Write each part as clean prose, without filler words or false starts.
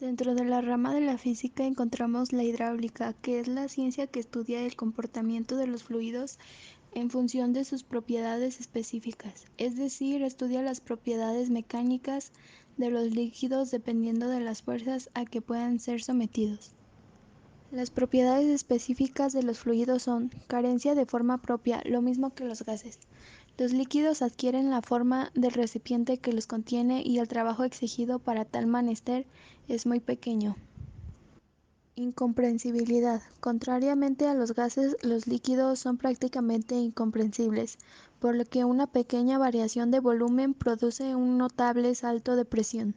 Dentro de la rama de la física encontramos la hidráulica, que es la ciencia que estudia el comportamiento de los fluidos en función de sus propiedades específicas, es decir, estudia las propiedades mecánicas de los líquidos dependiendo de las fuerzas a que puedan ser sometidos. Las propiedades específicas de los fluidos son carencia de forma propia, lo mismo que los gases. Los líquidos adquieren la forma del recipiente que los contiene y el trabajo exigido para tal menester es muy pequeño. Incomprensibilidad. Contrariamente a los gases, los líquidos son prácticamente incomprensibles, por lo que una pequeña variación de volumen produce un notable salto de presión.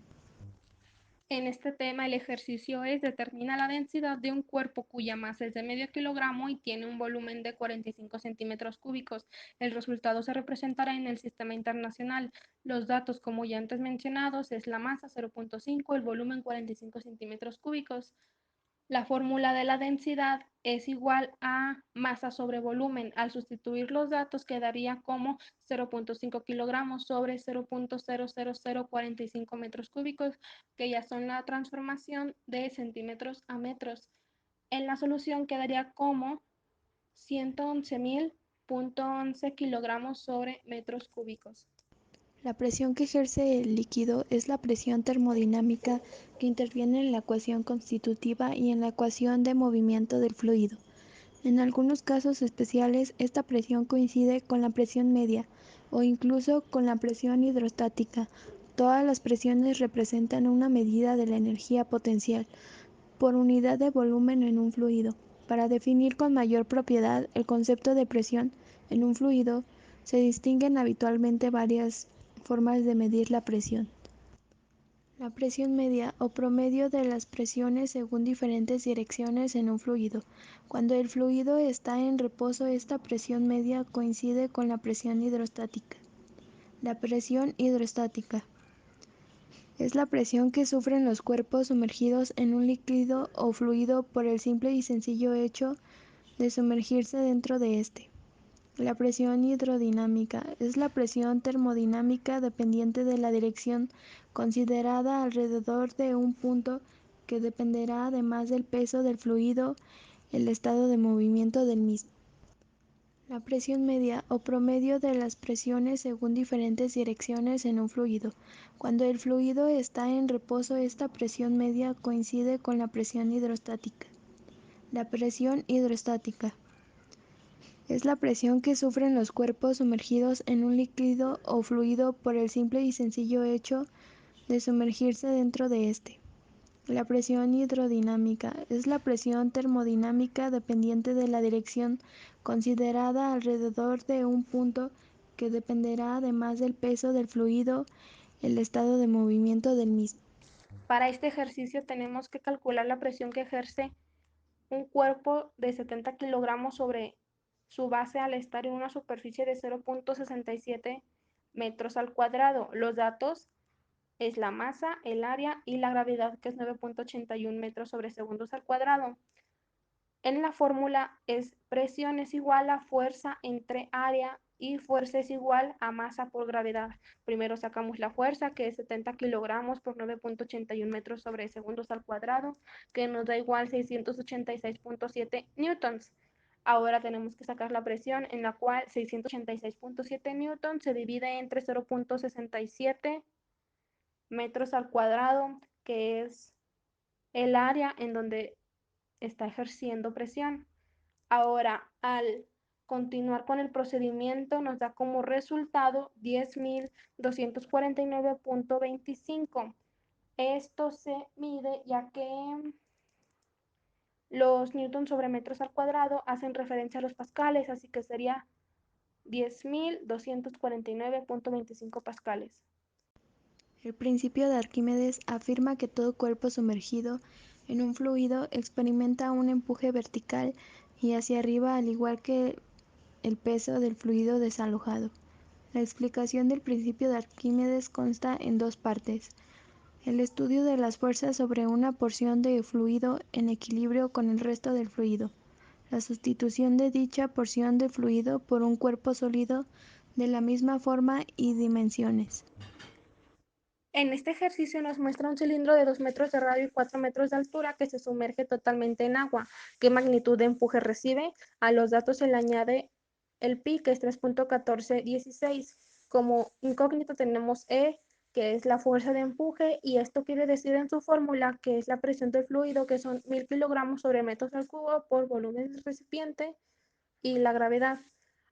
En este tema, el ejercicio es determina la densidad de un cuerpo cuya masa es de medio kilogramo y tiene un volumen de 45 centímetros cúbicos. El resultado se representará en el sistema internacional. Los datos, como ya antes mencionados, es la masa 0.5, el volumen 45 centímetros cúbicos. La fórmula de la densidad es igual a masa sobre volumen. Al sustituir los datos quedaría como 0.5 kilogramos sobre 0.00045 metros cúbicos, que ya son la transformación de centímetros a metros. En la solución quedaría como 111.11 kilogramos sobre metros cúbicos. La presión que ejerce el líquido es la presión termodinámica que interviene en la ecuación constitutiva y en la ecuación de movimiento del fluido. En algunos casos especiales, esta presión coincide con la presión media o incluso con la presión hidrostática. Todas las presiones representan una medida de la energía potencial por unidad de volumen en un fluido. Para definir con mayor propiedad el concepto de presión en un fluido, se distinguen habitualmente varias formas de medir la presión. La presión media o promedio de las presiones según diferentes direcciones en un fluido. Cuando el fluido está en reposo, esta presión media coincide con la presión hidrostática. La presión hidrostática es la presión que sufren los cuerpos sumergidos en un líquido o fluido por el simple y sencillo hecho de sumergirse dentro de éste. La presión hidrodinámica es la presión termodinámica dependiente de la dirección considerada alrededor de un punto que dependerá además del peso del fluido, el estado de movimiento del mismo. La presión media o promedio de las presiones según diferentes direcciones en un fluido. Cuando el fluido está en reposo, esta presión media coincide con la presión hidrostática. La presión hidrostática es la presión que sufren los cuerpos sumergidos en un líquido o fluido por el simple y sencillo hecho de sumergirse dentro de éste. La presión hidrodinámica es la presión termodinámica dependiente de la dirección considerada alrededor de un punto que dependerá además del peso del fluido, el estado de movimiento del mismo. Para este ejercicio tenemos que calcular la presión que ejerce un cuerpo de 70 kilogramos sobre su base al estar en una superficie de 0.67 metros al cuadrado. Los datos es la masa, el área y la gravedad, que es 9.81 metros sobre segundos al cuadrado. En la fórmula es presión es igual a fuerza entre área y fuerza es igual a masa por gravedad. Primero sacamos la fuerza, que es 70 kilogramos por 9.81 metros sobre segundos al cuadrado, que nos da igual 686.7 newtons. Ahora tenemos que sacar la presión, en la cual 686.7 newtons se divide entre 0.67 metros al cuadrado, que es el área en donde está ejerciendo presión. Ahora, al continuar con el procedimiento, nos da como resultado 10.249.25. Esto se mide ya que los newtons sobre metros al cuadrado hacen referencia a los pascales, así que sería 10.249.25 pascales. El principio de Arquímedes afirma que todo cuerpo sumergido en un fluido experimenta un empuje vertical y hacia arriba al igual que el peso del fluido desalojado. La explicación del principio de Arquímedes consta en dos partes: el estudio de las fuerzas sobre una porción de fluido en equilibrio con el resto del fluido, la sustitución de dicha porción de fluido por un cuerpo sólido de la misma forma y dimensiones. En este ejercicio nos muestra un cilindro de 2 metros de radio y 4 metros de altura que se sumerge totalmente en agua. ¿Qué magnitud de empuje recibe? A los datos se le añade el pi, que es 3.1416. Como incógnito tenemos E, que es la fuerza de empuje, y esto quiere decir en su fórmula que es la presión del fluido, que son 1000 kilogramos sobre metros al cubo por volumen del recipiente, y la gravedad.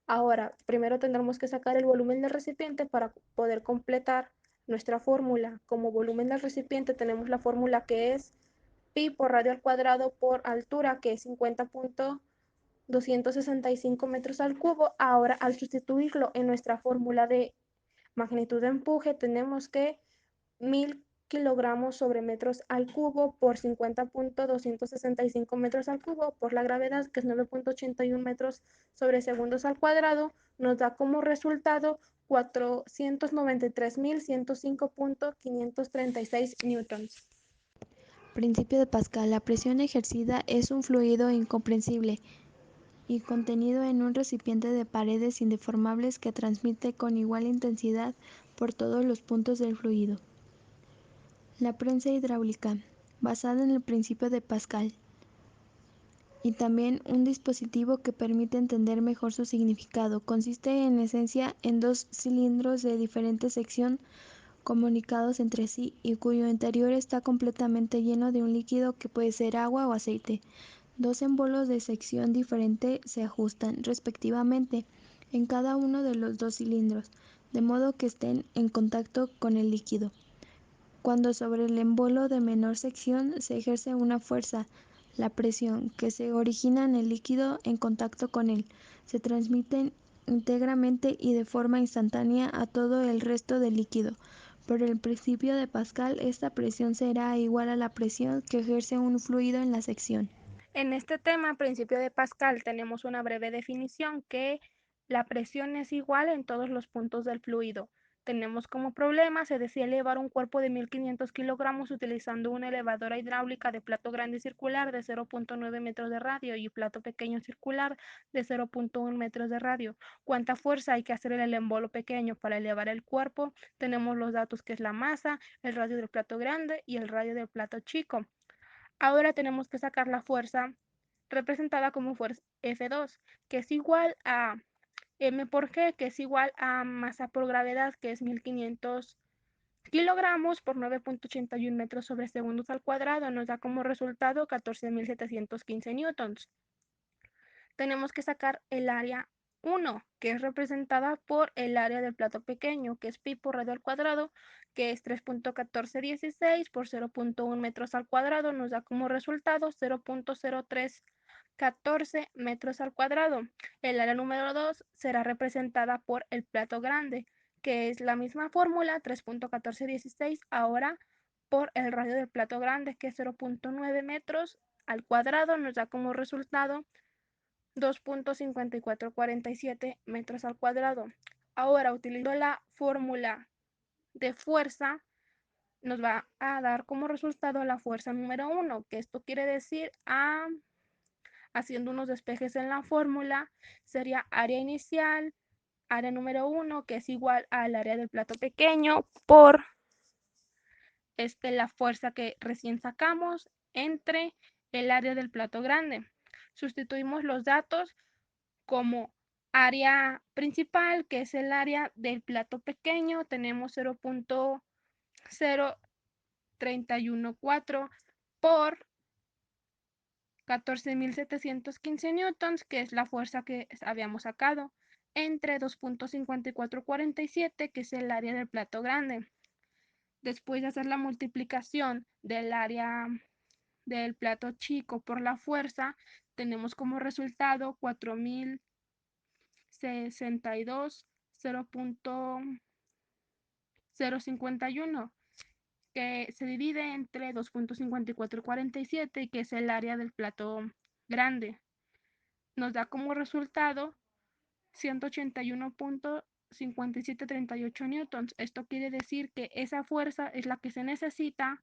Ahora, primero tendremos que sacar el volumen del recipiente para poder completar nuestra fórmula. Como volumen del recipiente tenemos la fórmula que es pi por radio al cuadrado por altura, que es 50.265 metros al cubo. Ahora, al sustituirlo en nuestra fórmula de magnitud de empuje, tenemos que 1000 kilogramos sobre metros al cubo por 50.265 metros al cubo por la gravedad, que es 9.81 metros sobre segundos al cuadrado, nos da como resultado 493.105.536 newtons. Principio de Pascal. La presión ejercida es un fluido incomprensible y contenido en un recipiente de paredes indeformables que transmite con igual intensidad por todos los puntos del fluido. La prensa hidráulica, basada en el principio de Pascal, y también un dispositivo que permite entender mejor su significado. Consiste en esencia en dos cilindros de diferente sección comunicados entre sí y cuyo interior está completamente lleno de un líquido que puede ser agua o aceite. Dos émbolos de sección diferente se ajustan, respectivamente, en cada uno de los dos cilindros, de modo que estén en contacto con el líquido. Cuando sobre el embolo de menor sección se ejerce una fuerza, la presión que se origina en el líquido en contacto con él se transmite íntegramente y de forma instantánea a todo el resto del líquido. Por el principio de Pascal, esta presión será igual a la presión que ejerce un fluido en la sección. En este tema, principio de Pascal, tenemos una breve definición que la presión es igual en todos los puntos del fluido. Tenemos como problema, se desea elevar un cuerpo de 1500 kilogramos utilizando una elevadora hidráulica de plato grande circular de 0.9 metros de radio y plato pequeño circular de 0.1 metros de radio. ¿Cuánta fuerza hay que hacer en el embolo pequeño para elevar el cuerpo? Tenemos los datos que es la masa, el radio del plato grande y el radio del plato chico. Ahora tenemos que sacar la fuerza representada como fuerza F2, que es igual a M por G, que es igual a masa por gravedad, que es 1500 kilogramos por 9.81 metros sobre segundos al cuadrado, nos da como resultado 14.715 newtons. Tenemos que sacar el área 1, que es representada por el área del plato pequeño, que es pi por radio al cuadrado, que es 3.1416 por 0.1 metros al cuadrado, nos da como resultado 0.0314 metros al cuadrado. El área número 2 será representada por el plato grande, que es la misma fórmula, 3.1416, ahora por el radio del plato grande, que es 0.9 metros al cuadrado, nos da como resultado 2.5447 metros al cuadrado. Ahora, utilizando la fórmula de fuerza, nos va a dar como resultado la fuerza número 1, que esto quiere decir, haciendo unos despejes en la fórmula, sería área inicial, área número 1, que es igual al área del plato pequeño, por la fuerza que recién sacamos entre el área del plato grande. Sustituimos los datos como área principal, que es el área del plato pequeño, tenemos 0.0314 por 14.715 newtons, que es la fuerza que habíamos sacado, entre 2.5447, que es el área del plato grande. Después de hacer la multiplicación del área del plato chico por la fuerza, tenemos como resultado 4.062, 0.051, que se divide entre 2.5447, que es el área del plato grande. Nos da como resultado 181.5738 newtons. Esto quiere decir que esa fuerza es la que se necesita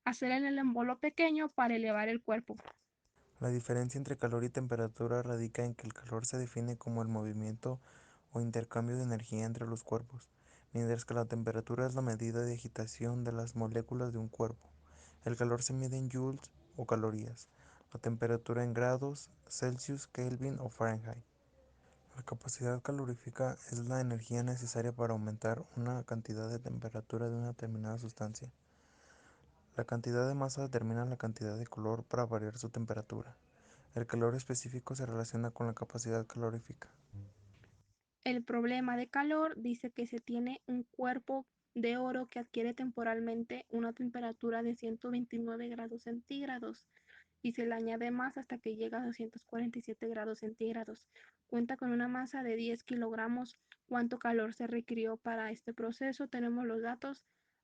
hacer en el embolo pequeño para elevar el cuerpo. La diferencia entre calor y temperatura radica en que el calor se define como el movimiento o intercambio de energía entre los cuerpos, mientras que la temperatura es la medida de agitación de las moléculas de un cuerpo. El calor se mide en joules o calorías, la temperatura en grados Celsius, Kelvin o Fahrenheit. La capacidad calorífica es la energía necesaria para aumentar una cantidad de temperatura de una determinada sustancia. La cantidad de masa determina la cantidad de calor para variar su temperatura. El calor específico se relaciona con la capacidad calorífica. El problema de calor dice que se tiene un cuerpo de oro que adquiere temporalmente una temperatura de 129 grados centígrados y se le añade más hasta que llega a 247 grados centígrados. Cuenta con una masa de 10 kilogramos. ¿Cuánto calor se requirió para este proceso? Tenemos los datos: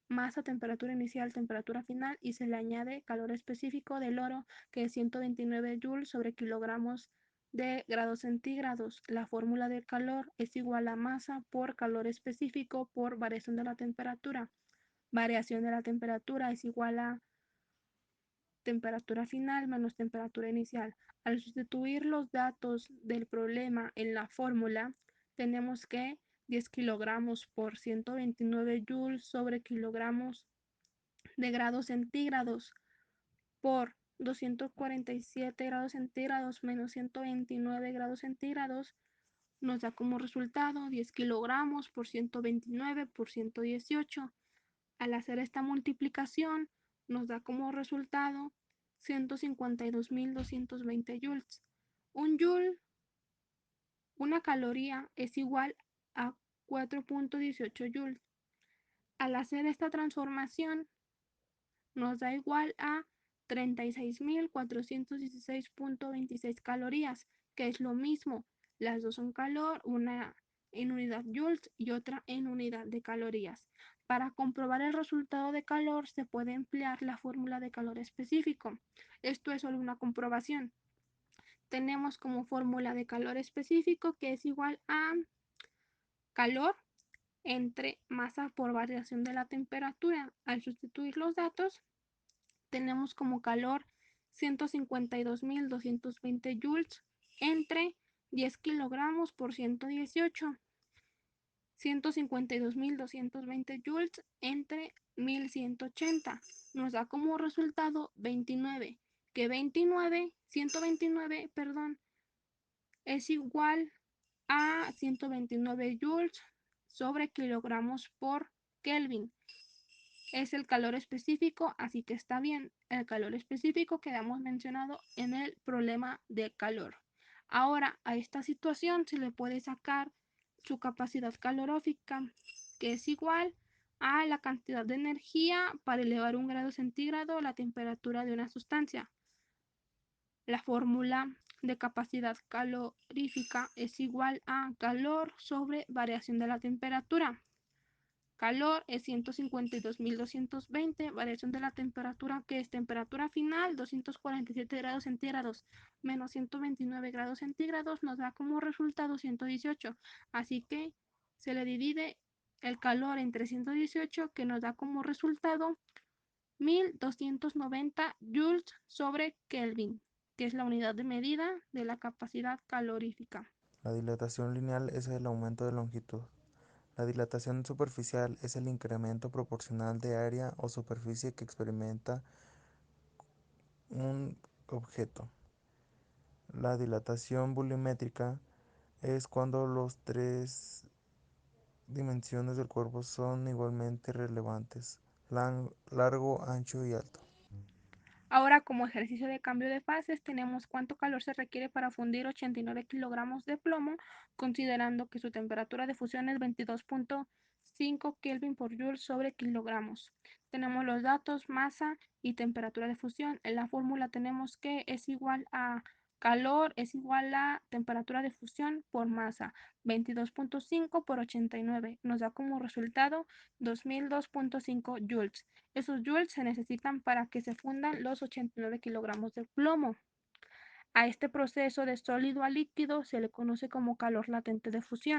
masa, temperatura inicial, temperatura final, y se le añade calor específico del oro, que es 129 joules sobre kilogramos de grados centígrados. La fórmula del calor es igual a masa por calor específico por variación de la temperatura. Variación de la temperatura es igual a temperatura final menos temperatura inicial. Al sustituir los datos del problema en la fórmula, tenemos que 10 kilogramos por 129 joules sobre kilogramos de grados centígrados por 247 grados centígrados menos 129 grados centígrados nos da como resultado 10 kilogramos por 129 por 118. Al hacer esta multiplicación nos da como resultado 152.220 joules. Un joule, una caloría, es igual a 4.18 joules. Al hacer esta transformación nos da igual a 36.416.26 calorías, que es lo mismo. Las dos son calor, una en unidad joules y otra en unidad de calorías. Para comprobar el resultado de calor se puede emplear la fórmula de calor específico. Esto es solo una comprobación. Tenemos como fórmula de calor específico que es igual a calor entre masa por variación de la temperatura. Al sustituir los datos, tenemos como calor 152.220 joules entre 10 kilogramos por 118. 152.220 joules entre 1180. Nos da como resultado 29, que 129, perdón, es igual a 129 joules sobre kilogramos por Kelvin. Es el calor específico, así que está bien, el calor específico que hemos mencionado en el problema de calor. Ahora, a esta situación se le puede sacar su capacidad calorífica, que es igual a la cantidad de energía para elevar 1 grado centígrado la temperatura de una sustancia. La fórmula de capacidad calorífica es igual a calor sobre variación de la temperatura. Calor es 152.220, variación de la temperatura, que es temperatura final, 247 grados centígrados menos 129 grados centígrados, nos da como resultado 118. Así que se le divide el calor entre 118, que nos da como resultado 1290 joules sobre Kelvin, que es la unidad de medida de la capacidad calorífica. La dilatación lineal es el aumento de longitud. La dilatación superficial es el incremento proporcional de área o superficie que experimenta un objeto. La dilatación volumétrica es cuando las tres dimensiones del cuerpo son igualmente relevantes: largo, ancho y alto. Ahora, como ejercicio de cambio de fases, tenemos cuánto calor se requiere para fundir 89 kilogramos de plomo, considerando que su temperatura de fusión es 22.5 Kelvin por joule sobre kilogramos. Tenemos los datos, masa y temperatura de fusión. En la fórmula tenemos que es igual a calor es igual a temperatura de fusión por masa, 22.5 por 89. Nos da como resultado 2002.5 joules. Esos joules se necesitan para que se fundan los 89 kilogramos de plomo. A este proceso de sólido a líquido se le conoce como calor latente de fusión.